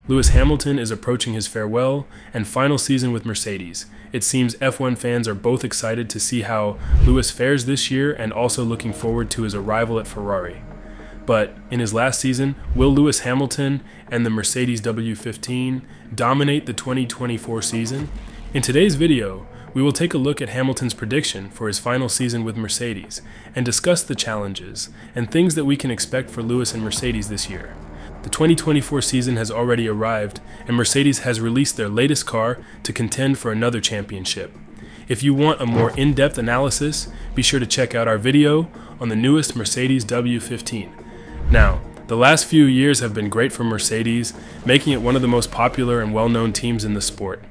Lewis Hamilton is approaching his farewell and final season with Mercedes. It seems F1 fans are both excited to see how Lewis fares this year and also looking forward to his arrival at Ferrari. But in his last season, will Lewis Hamilton and the Mercedes W15 dominate the 2024 season? In today's video, we will take a look at Hamilton's prediction for his final season with Mercedes and discuss the challenges and things that we can expect for Lewis and Mercedes this year. The 2024 season has already arrived, and Mercedes has released their latest car to contend for another championship. If you want a more in-depth analysis, be sure to check out our video on the newest Mercedes W15. Now, the last few years have been great for Mercedes, making it one of the most popular and well-known teams in the sport.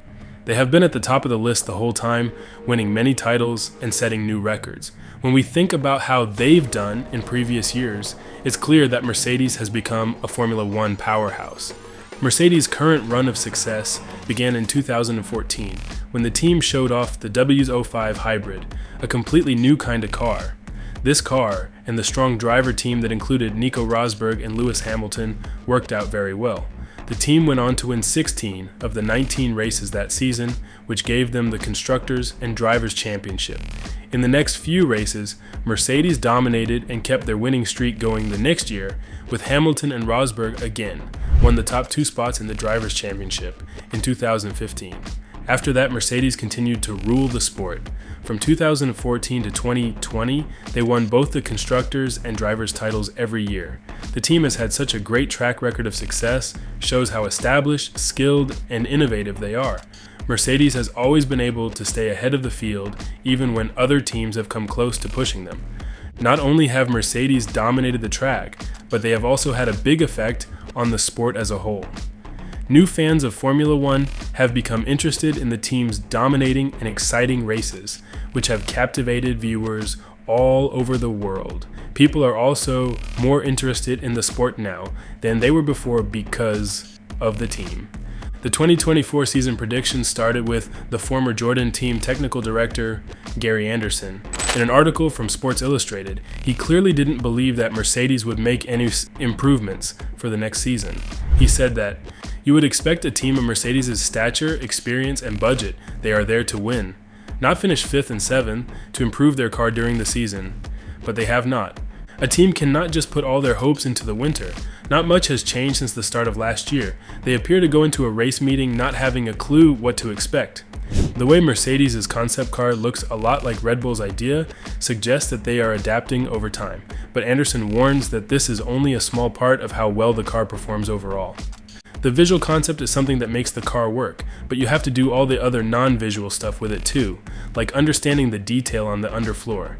They have been at the top of the list the whole time, winning many titles and setting new records. When we think about how they've done in previous years, it's clear that Mercedes has become a Formula One powerhouse. Mercedes' current run of success began in 2014, when the team showed off the w15 hybrid, a completely new kind of car. This car, and the strong driver team that included Nico Rosberg and Lewis Hamilton, worked out very well. The team went on to win 16 of the 19 races that season, which gave them the Constructors' and Drivers' Championship. In the next few races, Mercedes dominated and kept their winning streak going the next year, with Hamilton and Rosberg again won the top 2 spots in the Drivers' Championship in 2015. After that, Mercedes continued to rule the sport. From 2014 to 2020, they won both the Constructors' and Drivers' titles every year. The team has had such a great track record of success, shows how established, skilled, and innovative they are. Mercedes has always been able to stay ahead of the field, even when other teams have come close to pushing them. Not only have Mercedes dominated the track, but they have also had a big effect on the sport as a whole. New fans of Formula One have become interested in the team's dominating and exciting races, which have captivated viewers all over the world. People are also more interested in the sport now than they were before because of the team. The 2024 season predictions started with the former Jordan team technical director, Gary Anderson. In an article from Sports Illustrated, he clearly didn't believe that Mercedes would make any improvements for the next season. He said that, "You would expect a team of Mercedes' stature, experience, and budget. They are there to win. Not finish 5th and 7th to improve their car during the season, but they have not. A team cannot just put all their hopes into the winter. Not much has changed since the start of last year. They appear to go into a race meeting not having a clue what to expect. The way Mercedes' concept car looks a lot like Red Bull's idea suggests that they are adapting over time, but Anderson warns that this is only a small part of how well the car performs overall. The visual concept is something that makes the car work, but you have to do all the other non-visual stuff with it too, like understanding the detail on the underfloor.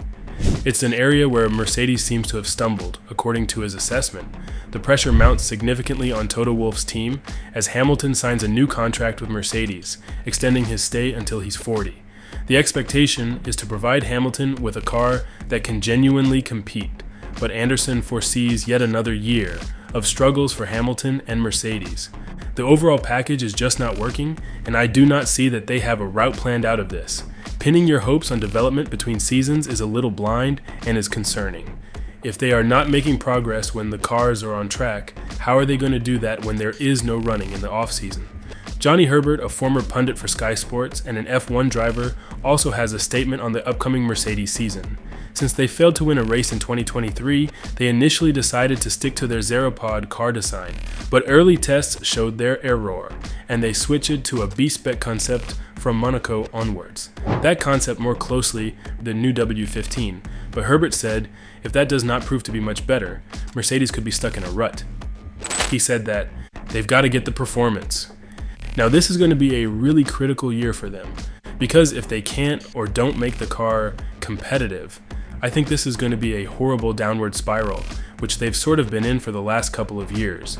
It's an area where Mercedes seems to have stumbled, according to his assessment. The pressure mounts significantly on Toto Wolff's team as Hamilton signs a new contract with Mercedes, extending his stay until he's 40. The expectation is to provide Hamilton with a car that can genuinely compete, but Anderson foresees yet another year of struggles for Hamilton and Mercedes. The overall package is just not working, and I do not see that they have a route planned out of this. Pinning your hopes on development between seasons is a little blind and is concerning. If they are not making progress when the cars are on track, how are they going to do that when there is no running in the off-season? Johnny Herbert, a former pundit for Sky Sports and an F1 driver, also has a statement on the upcoming Mercedes season. Since they failed to win a race in 2023, they initially decided to stick to their Zeropod car design, but early tests showed their error, and they switched to a B-spec concept from Monaco onwards. That concept more closely the new W15, but Herbert said, if that does not prove to be much better, Mercedes could be stuck in a rut. He said that they've got to get the performance. Now this is going to be a really critical year for them, because if they can't or don't make the car competitive, I think this is going to be a horrible downward spiral, which they've sort of been in for the last couple of years.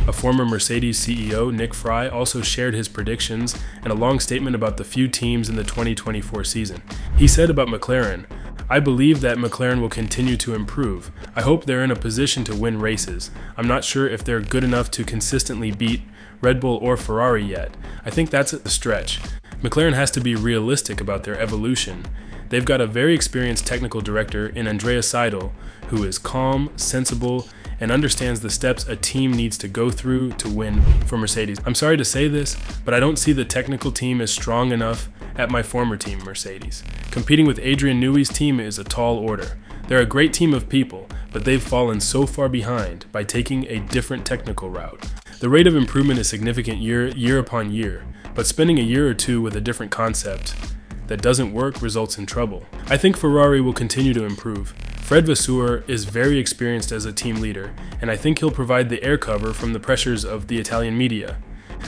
A former Mercedes CEO, Nick Fry, also shared his predictions and a long statement about the few teams in the 2024 season. He said about McLaren, "I believe that McLaren will continue to improve. I hope they're in a position to win races. I'm not sure if they're good enough to consistently beat Red Bull or Ferrari yet. I think that's a stretch. McLaren has to be realistic about their evolution. They've got a very experienced technical director in Andrea Seidel, who is calm, sensible, and understands the steps a team needs to go through to win for Mercedes. I'm sorry to say this, but I don't see the technical team as strong enough at my former team, Mercedes. Competing with Adrian Newey's team is a tall order. They're a great team of people, but they've fallen so far behind by taking a different technical route. The rate of improvement is significant year upon year, but spending a year or two with a different concept that doesn't work results in trouble. I think Ferrari will continue to improve. Fred Vasseur is very experienced as a team leader, and I think he'll provide the air cover from the pressures of the Italian media.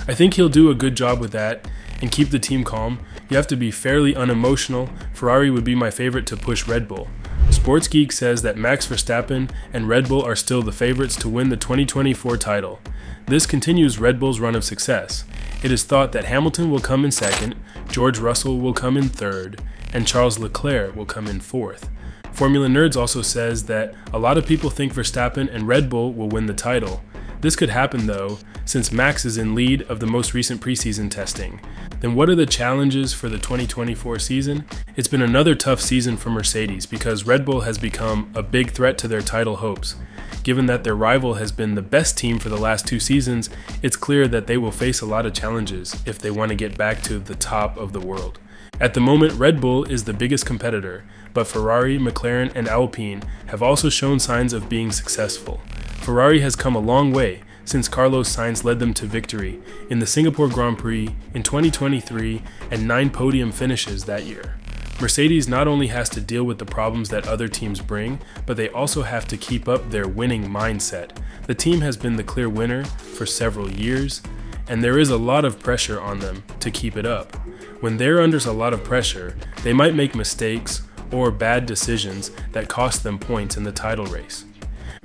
I think he'll do a good job with that and keep the team calm. You have to be fairly unemotional. Ferrari would be my favorite to push Red Bull. Sports Geek says that Max Verstappen and Red Bull are still the favorites to win the 2024 title. This continues Red Bull's run of success. It is thought that Hamilton will come in second, George Russell will come in third, and Charles Leclerc will come in fourth. Formula Nerds also says that a lot of people think Verstappen and Red Bull will win the title. This could happen though, since Max is in lead of the most recent preseason testing. Then what are the challenges for the 2024 season? It's been another tough season for Mercedes because Red Bull has become a big threat to their title hopes. Given that their rival has been the best team for the last 2 seasons, it's clear that they will face a lot of challenges if they want to get back to the top of the world. At the moment, Red Bull is the biggest competitor, but Ferrari, McLaren, and Alpine have also shown signs of being successful. Ferrari has come a long way since Carlos Sainz led them to victory in the Singapore Grand Prix in 2023 and 9 podium finishes that year. Mercedes not only has to deal with the problems that other teams bring, but they also have to keep up their winning mindset. The team has been the clear winner for several years, and there is a lot of pressure on them to keep it up. When they're under a lot of pressure, they might make mistakes or bad decisions that cost them points in the title race.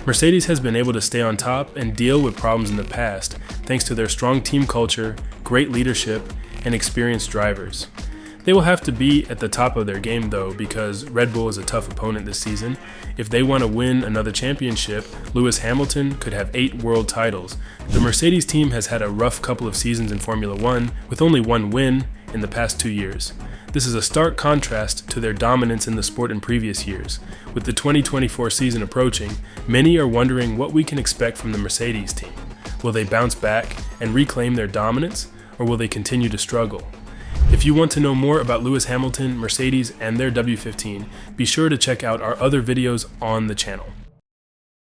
Mercedes has been able to stay on top and deal with problems in the past thanks to their strong team culture, great leadership, and experienced drivers. They will have to be at the top of their game though, because Red Bull is a tough opponent this season. If they want to win another championship, Lewis Hamilton could have 8 world titles. The Mercedes team has had a rough couple of seasons in Formula 1 with only 1 win in the past 2 years. This is a stark contrast to their dominance in the sport in previous years. With the 2024 season approaching, many are wondering what we can expect from the Mercedes team. Will they bounce back and reclaim their dominance, or will they continue to struggle? If you want to know more about Lewis Hamilton, Mercedes, and their W15, be sure to check out our other videos on the channel.